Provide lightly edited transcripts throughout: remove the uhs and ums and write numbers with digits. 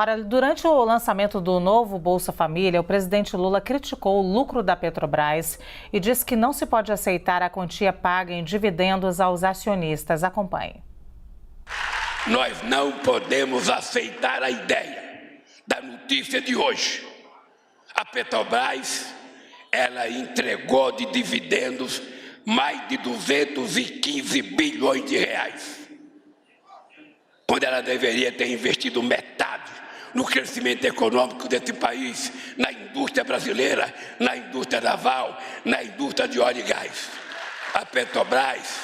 Ora, durante o lançamento do novo Bolsa Família, o presidente Lula criticou o lucro da Petrobras e disse que não se pode aceitar a quantia paga em dividendos aos acionistas. Acompanhe. Nós não podemos aceitar a ideia da notícia de hoje. A Petrobras, ela entregou de dividendos mais de 215 bilhões de reais, quando ela deveria ter investido metade no crescimento econômico desse país, na indústria brasileira, na indústria naval, na indústria de óleo e gás. A Petrobras,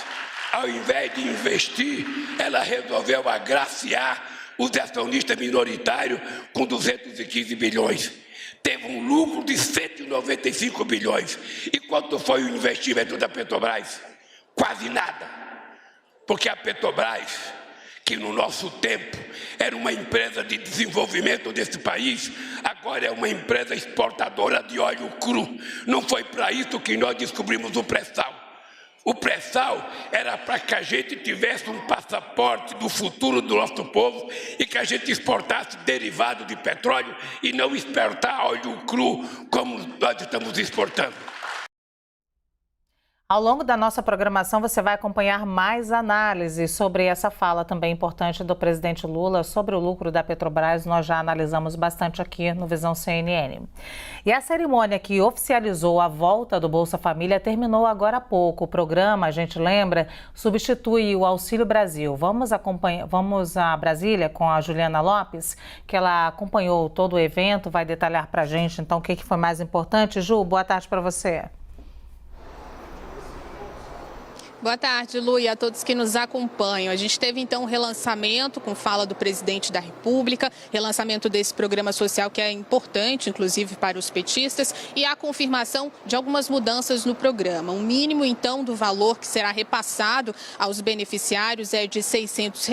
ao invés de investir, ela resolveu agraciar os acionistas minoritários com 215 bilhões. Teve um lucro de 195 bilhões. E quanto foi o investimento da Petrobras? Quase nada. Porque a Petrobras, que no nosso tempo era uma empresa de desenvolvimento desse país, agora é uma empresa exportadora de óleo cru. Não foi para isso que nós descobrimos o pré-sal. O pré-sal era para que a gente tivesse um passaporte do futuro do nosso povo e que a gente exportasse derivado de petróleo e não exportar óleo cru como nós estamos exportando. Ao longo da nossa programação, você vai acompanhar mais análises sobre essa fala também importante do presidente Lula sobre o lucro da Petrobras. Nós já analisamos bastante aqui no Visão CNN. E a cerimônia que oficializou a volta do Bolsa Família terminou agora há pouco. O programa, a gente lembra, substitui o Auxílio Brasil. Vamos a Brasília com a Juliana Lopes, que ela acompanhou todo o evento, vai detalhar para a gente então o que foi mais importante. Ju, boa tarde para você. Boa tarde, Lu, e a todos que nos acompanham. A gente teve, então, um relançamento com fala do presidente da República, relançamento desse programa social que é importante, inclusive, para os petistas, e a confirmação de algumas mudanças no programa. Um mínimo, então, do valor que será repassado aos beneficiários é de R$ 600,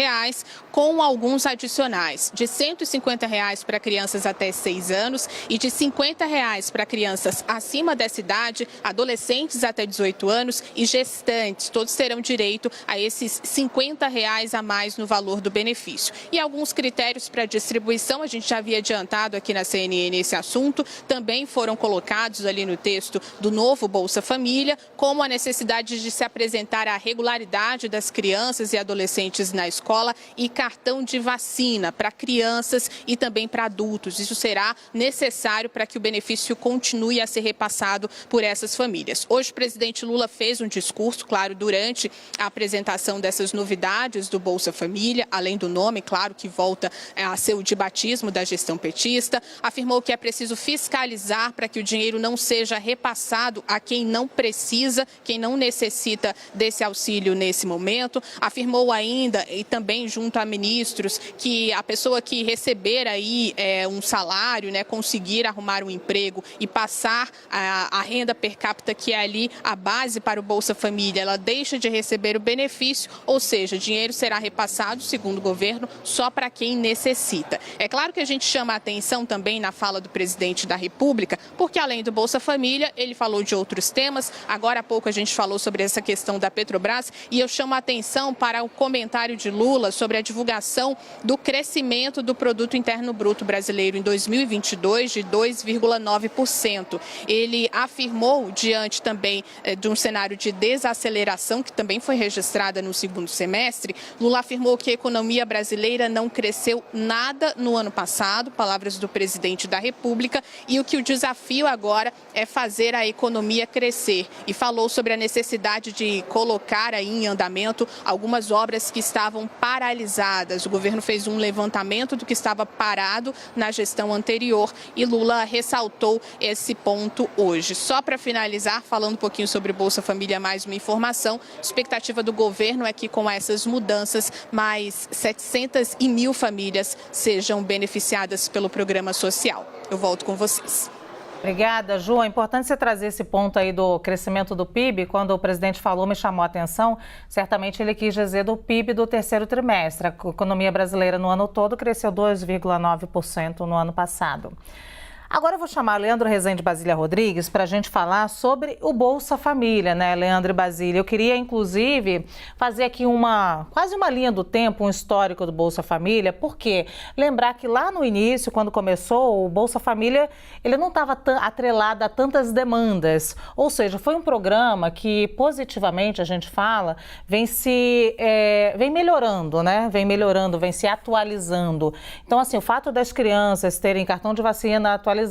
com alguns adicionais, de R$ 150 para crianças até 6 anos e de R$ 50 para crianças acima dessa idade, adolescentes até 18 anos e gestantes. Todos terão direito a esses R$ 50 a mais no valor do benefício. E alguns critérios para distribuição, a gente já havia adiantado aqui na CNN esse assunto, também foram colocados ali no texto do novo Bolsa Família, como a necessidade de se apresentar a regularidade das crianças e adolescentes na escola e cartão de vacina para crianças e também para adultos. Isso será necessário para que o benefício continue a ser repassado por essas famílias. Hoje o presidente Lula fez um discurso, claro, durante a apresentação dessas novidades do Bolsa Família, além do nome, claro, que volta a ser o de batismo da gestão petista, afirmou que é preciso fiscalizar para que o dinheiro não seja repassado a quem não precisa, quem não necessita desse auxílio nesse momento. Afirmou ainda, e também junto a ministros, que a pessoa que receber aí um salário, conseguir arrumar um emprego e passar a renda per capita, que é ali a base para o Bolsa Família, ela deixa de receber o benefício, ou seja, o dinheiro será repassado, segundo o governo, só para quem necessita. É claro que a gente chama a atenção também na fala do presidente da República, porque além do Bolsa Família, ele falou de outros temas. Agora há pouco a gente falou sobre essa questão da Petrobras e eu chamo a atenção para o comentário de Lula sobre a divulgação do crescimento do Produto Interno Bruto brasileiro em 2022 de 2,9%. Ele afirmou, diante também de um cenário de desaceleração que também foi registrada no segundo semestre, Lula afirmou que a economia brasileira não cresceu nada no ano passado, palavras do presidente da República, e o que o desafio agora é fazer a economia crescer. E falou sobre a necessidade de colocar aí em andamento algumas obras que estavam paralisadas. O governo fez um levantamento do que estava parado na gestão anterior e Lula ressaltou esse ponto hoje. Só para finalizar, falando um pouquinho sobre o Bolsa Família, mais uma informação. A expectativa do governo é que com essas mudanças, mais 700.000 famílias sejam beneficiadas pelo programa social. Eu volto com vocês. Obrigada, Ju. É importante você trazer esse ponto aí do crescimento do PIB. Quando o presidente falou, me chamou a atenção. Certamente ele quis dizer do PIB do terceiro trimestre. A economia brasileira no ano todo cresceu 2,9% no ano passado. Agora eu vou chamar Leandro Rezende e Basília Rodrigues para a gente falar sobre o Bolsa Família, né, Leandro e Basília? Eu queria, inclusive, fazer aqui quase uma linha do tempo, um histórico do Bolsa Família, porque lembrar que lá no início, quando começou, o Bolsa Família, ele não estava atrelado a tantas demandas, ou seja, foi um programa que, positivamente, a gente fala, vem melhorando, né? Vem melhorando, vem se atualizando. Então, assim, o fato das crianças terem cartão de vacina atualizado,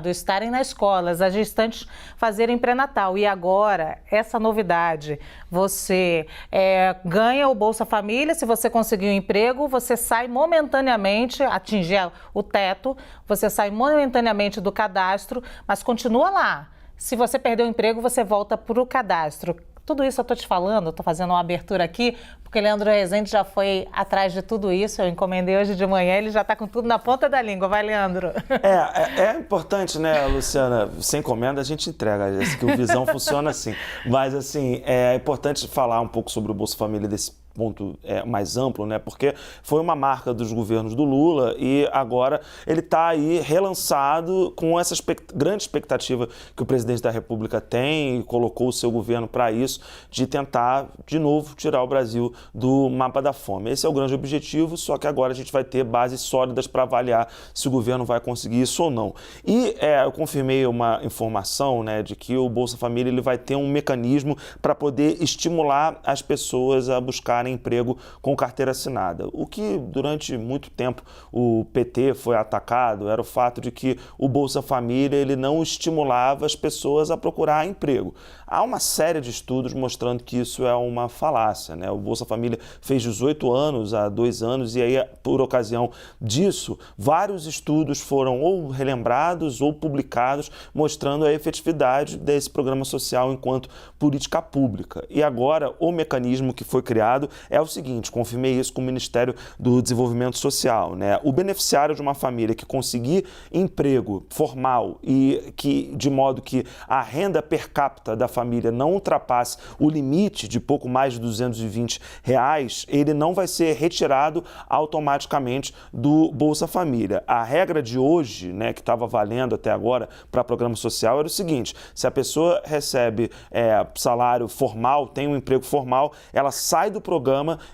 estarem na escola, as gestantes fazerem pré-natal. E agora, essa novidade, você ganha o Bolsa Família, se você conseguir um emprego, você sai momentaneamente, atingir o teto, você sai momentaneamente do cadastro, mas continua lá. Se você perder o emprego, você volta para o cadastro. Tudo isso eu estou te falando, estou fazendo uma abertura aqui, porque Leandro Rezende já foi atrás de tudo isso, eu encomendei hoje de manhã, ele já está com tudo na ponta da língua. Vai, Leandro. É importante, né, Luciana? Sem encomenda a gente entrega, que o Visão funciona assim. Mas, assim, é importante falar um pouco sobre o Bolsa Família desse ponto mais amplo, né? Porque foi uma marca dos governos do Lula e agora ele está aí relançado com essa grande expectativa que o presidente da República tem e colocou o seu governo para isso, de tentar, de novo, tirar o Brasil do mapa da fome. Esse é o grande objetivo, só que agora a gente vai ter bases sólidas para avaliar se o governo vai conseguir isso ou não. E eu confirmei uma informação, né, de que o Bolsa Família ele vai ter um mecanismo para poder estimular as pessoas a buscarem emprego com carteira assinada. O que durante muito tempo o PT foi atacado era o fato de que o Bolsa Família ele não estimulava as pessoas a procurar emprego. Há uma série de estudos mostrando que isso é uma falácia, né? O Bolsa Família fez 18 anos há 2 anos e aí, por ocasião disso, vários estudos foram ou relembrados ou publicados mostrando a efetividade desse programa social enquanto política pública. E agora o mecanismo que foi criado é o seguinte, confirmei isso com o Ministério do Desenvolvimento Social, né? O beneficiário de uma família que conseguir emprego formal e que, de modo que a renda per capita da família não ultrapasse o limite de pouco mais de R$220, ele não vai ser retirado automaticamente do Bolsa Família. A regra de hoje, né, que estava valendo até agora para programa social era o seguinte, se a pessoa recebe salário formal, tem um emprego formal, ela sai do programa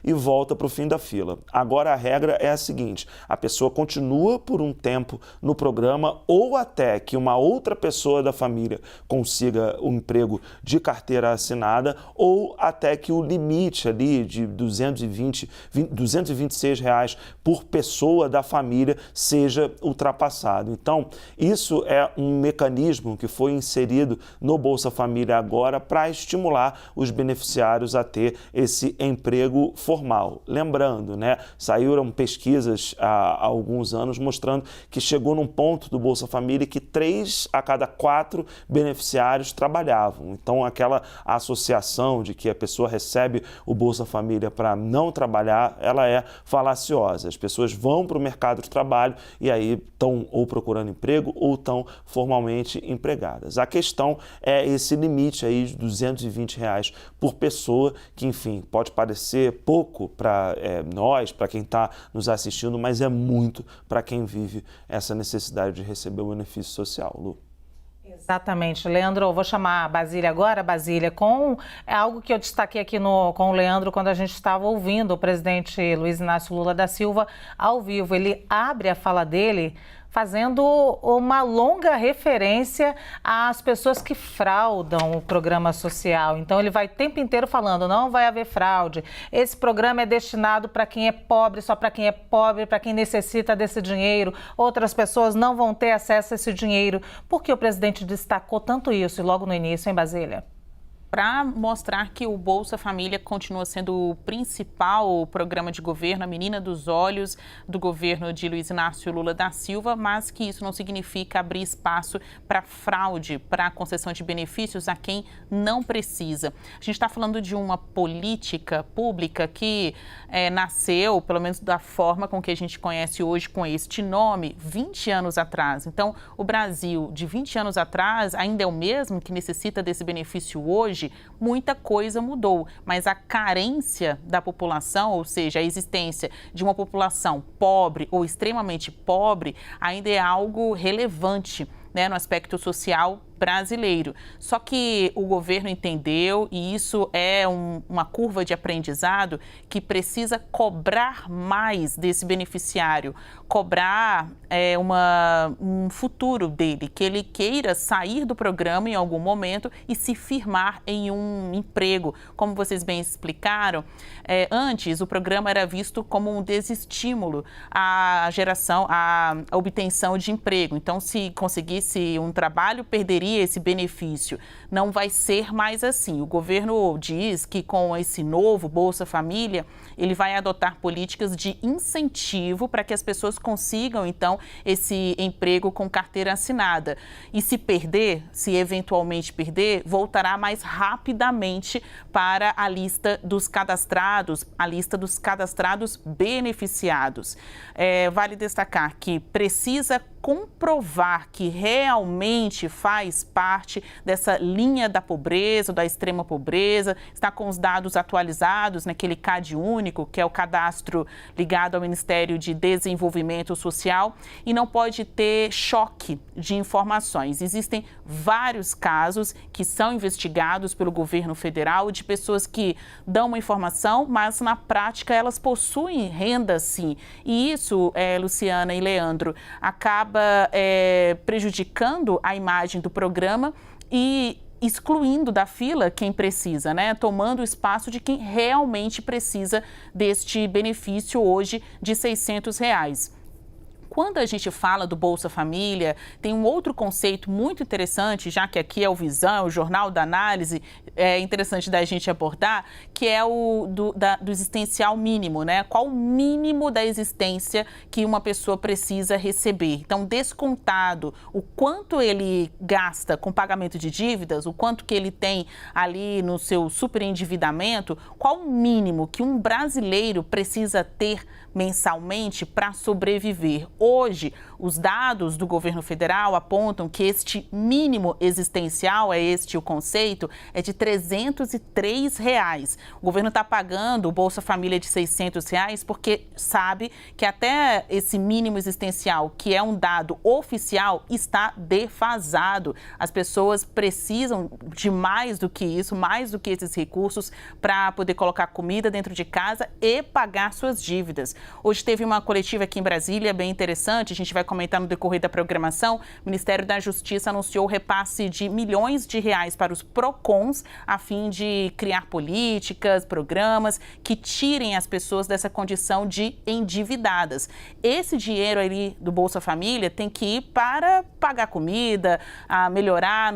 e volta para o fim da fila. Agora a regra é a seguinte, a pessoa continua por um tempo no programa ou até que uma outra pessoa da família consiga um emprego de carteira assinada ou até que o limite ali de R$226 por pessoa da família seja ultrapassado. Então, isso é um mecanismo que foi inserido no Bolsa Família agora para estimular os beneficiários a ter esse emprego formal. Lembrando, né, saíram pesquisas há alguns anos mostrando que chegou num ponto do Bolsa Família que 3 a cada 4 beneficiários trabalhavam. Então, aquela associação de que a pessoa recebe o Bolsa Família para não trabalhar, ela é falaciosa. As pessoas vão para o mercado de trabalho e aí estão ou procurando emprego ou estão formalmente empregadas. A questão é esse limite aí de R$220 por pessoa, que, enfim, pode parecer pouco para nós, para quem está nos assistindo, mas é muito para quem vive essa necessidade de receber o benefício social, Lu. Exatamente, Leandro, eu vou chamar a Basília agora, Basília, com algo que eu destaquei aqui com o Leandro quando a gente estava ouvindo o presidente Luiz Inácio Lula da Silva ao vivo. Ele abre a fala dele fazendo uma longa referência às pessoas que fraudam o programa social. Então, ele vai o tempo inteiro falando, não vai haver fraude. Esse programa é destinado para quem é pobre, só para quem é pobre, para quem necessita desse dinheiro. Outras pessoas não vão ter acesso a esse dinheiro. Por que o presidente destacou tanto isso e logo no início, em Basília? Para mostrar que o Bolsa Família continua sendo o principal programa de governo, a menina dos olhos do governo de Luiz Inácio Lula da Silva, mas que isso não significa abrir espaço para fraude, para concessão de benefícios a quem não precisa. A gente está falando de uma política pública que nasceu, pelo menos da forma com que a gente conhece hoje, com este nome, 20 anos atrás. Então, o Brasil de 20 anos atrás ainda é o mesmo que necessita desse benefício hoje? Muita coisa mudou, mas a carência da população, ou seja, a existência de uma população pobre ou extremamente pobre, ainda é algo relevante né, no aspecto social brasileiro. Só que o governo entendeu, e isso é uma curva de aprendizado, que precisa cobrar mais desse beneficiário, cobrar um futuro dele, que ele queira sair do programa em algum momento e se firmar em um emprego. Como vocês bem explicaram, antes o programa era visto como um desestímulo à geração, à obtenção de emprego. Então, se conseguisse um trabalho, perderia esse benefício. Não vai ser mais assim. O governo diz que com esse novo Bolsa Família, ele vai adotar políticas de incentivo para que as pessoas consigam, então, esse emprego com carteira assinada. E se perder, se eventualmente perder, voltará mais rapidamente para a lista dos cadastrados, a lista dos cadastrados beneficiados. Vale destacar que precisa comprovar que realmente faz parte dessa linha da pobreza, da extrema pobreza, está com os dados atualizados naquele CAD único, que é o cadastro ligado ao Ministério de Desenvolvimento Social, e não pode ter choque de informações. Existem vários casos que são investigados pelo governo federal de pessoas que dão uma informação, mas na prática elas possuem renda sim. E isso, Luciana e Leandro, acaba prejudicando a imagem do programa e excluindo da fila quem precisa, né? Tomando o espaço de quem realmente precisa deste benefício hoje de R$600. Quando a gente fala do Bolsa Família, tem um outro conceito muito interessante, já que aqui é o Visão, o Jornal da Análise, é interessante da gente abordar, que é o do existencial mínimo, né? Qual o mínimo da existência que uma pessoa precisa receber? Então, descontado o quanto ele gasta com pagamento de dívidas, o quanto que ele tem ali no seu superendividamento, qual o mínimo que um brasileiro precisa ter mensalmente para sobreviver? Hoje, os dados do governo federal apontam que este mínimo existencial, o conceito, é de R$303. O governo está pagando o Bolsa Família de R$600 porque sabe que até esse mínimo existencial, que é um dado oficial, está defasado. As pessoas precisam de mais do que isso, mais do que esses recursos para poder colocar comida dentro de casa e pagar suas dívidas. Hoje teve uma coletiva aqui em Brasília bem interessante, a gente vai comentar no decorrer da programação. O Ministério da Justiça anunciou o repasse de milhões de reais para os PROCONs, a fim de criar políticas, programas que tirem as pessoas dessa condição de endividadas. Esse dinheiro ali do Bolsa Família tem que ir para pagar comida, melhorar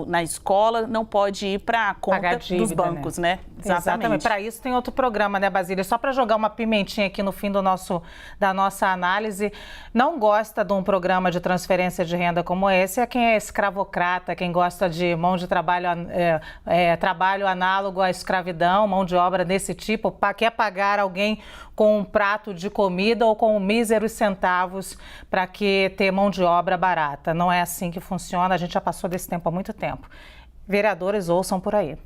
na escola, não pode ir para a conta dívida, dos bancos, né? Exatamente. Para isso tem outro programa, né, Basília? Só para jogar uma pimentinha aqui no fim da nossa análise, não gosta de um programa de transferência de renda como esse é quem é escravocrata, quem gosta de mão de trabalho, trabalho análogo à escravidão, mão de obra desse tipo, quer pagar alguém com um prato de comida ou com míseros centavos para que ter mão de obra barata. Não é assim que funciona, a gente já passou desse tempo há muito tempo. Vereadores, ouçam por aí.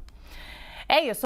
É isso.